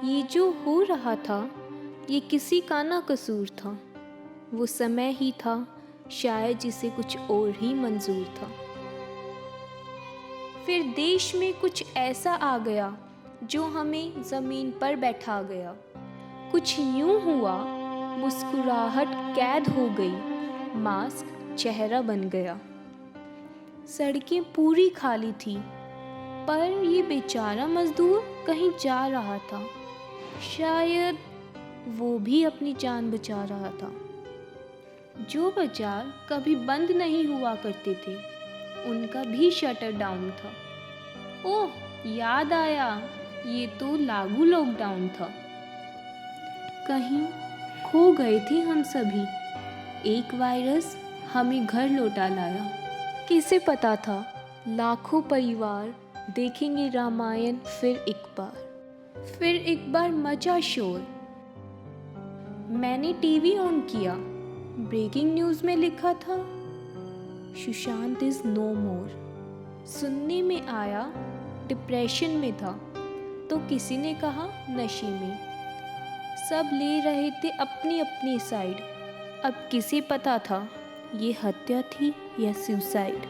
ये जो हो रहा था ये किसी का ना कसूर था। वो समय ही था शायद जिसे कुछ और ही मंजूर था। फिर देश में कुछ ऐसा आ गया जो हमें ज़मीन पर बैठा गया। कुछ यूं हुआ, मुस्कुराहट कैद हो गई, मास्क चेहरा बन गया। सड़कें पूरी खाली थी, पर ये बेचारा मजदूर कहीं जा रहा था। शायद वो भी अपनी जान बचा रहा था। जो बाजार कभी बंद नहीं हुआ करते थे, उनका भी शटर डाउन था। ओह, याद आया, ये तो लागू लॉकडाउन था। कहीं खो गए थे हम सभी। एक वायरस हमें घर लौटा लाया। किसे पता था लाखों परिवार देखेंगे रामायण फिर एक बार मचा शोर। मैंने टीवी ऑन किया, ब्रेकिंग न्यूज़ में लिखा था सुशांत इज नो मोर। सुनने में आया डिप्रेशन में था, तो किसी ने कहा नशे में। सब ले रहे थे अपनी अपनी साइड। अब किसे पता था ये हत्या थी या सुसाइड।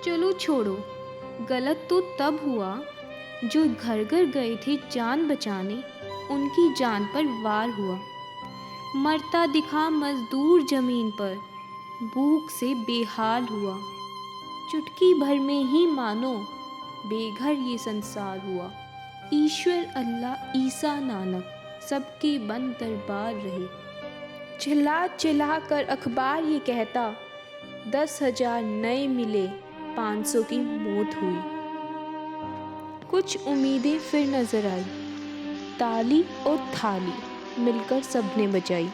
चलो छोड़ो, गलत तो तब हुआ जो घर घर गए थे जान बचाने, उनकी जान पर वार हुआ। मरता दिखा मजदूर जमीन पर, भूख से बेहाल हुआ। चुटकी भर में ही मानो बेघर ये संसार हुआ। ईश्वर अल्लाह ईसा नानक सबके बन दरबार रहे। चिल्ला चिल्ला कर अखबार ये कहता 10,000 नए मिले, 500 की मौत हुई। कुछ उम्मीदें फिर नजर आई, ताली और थाली मिलकर सबने बजाई।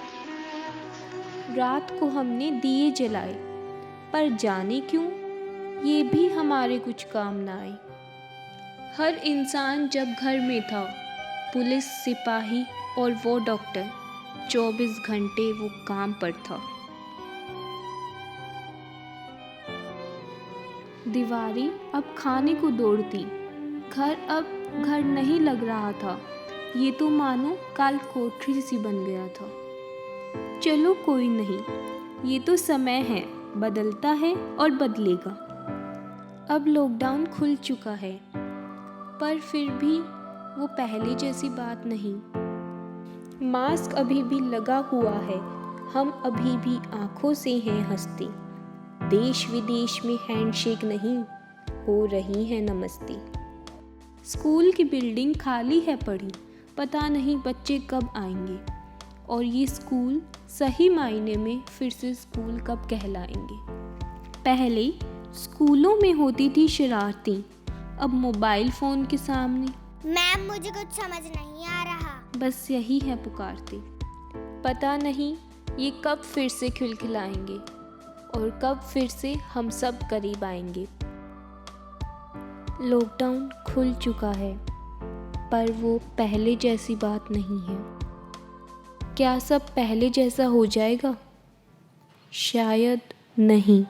रात को हमने दिए जलाए, पर जाने क्यों ये भी हमारे कुछ काम ना आए। हर इंसान जब घर में था, पुलिस, सिपाही और वो डॉक्टर, 24 घंटे वो काम पर था। दीवारें अब खाने को दौड़ती, घर अब घर नहीं लग रहा था। ये तो मानो काल कोठरी सी बन गया था। चलो कोई नहीं, ये तो समय है, बदलता है और बदलेगा। अब लॉकडाउन खुल चुका है, पर फिर भी वो पहले जैसी बात नहीं। मास्क अभी भी लगा हुआ है, हम अभी भी आंखों से हैं हंसते। देश विदेश में हैंडशेक नहीं, हो रही है नमस्ते। स्कूल की बिल्डिंग खाली है पड़ी, पता नहीं बच्चे कब आएंगे। और ये स्कूल सही मायने में फिर से स्कूल कब कहलाएंगे। पहले स्कूलों में होती थी शरारती, अब मोबाइल फ़ोन के सामने मैम मुझे कुछ समझ नहीं आ रहा। बस यही है पुकारते। पता नहीं ये कब फिर से खिलखिलाएंगे और कब फिर से हम सब करीब आएंगे। लॉकडाउन खुल चुका है, पर वो पहले जैसी बात नहीं है। क्या सब पहले जैसा हो जाएगा? शायद नहीं।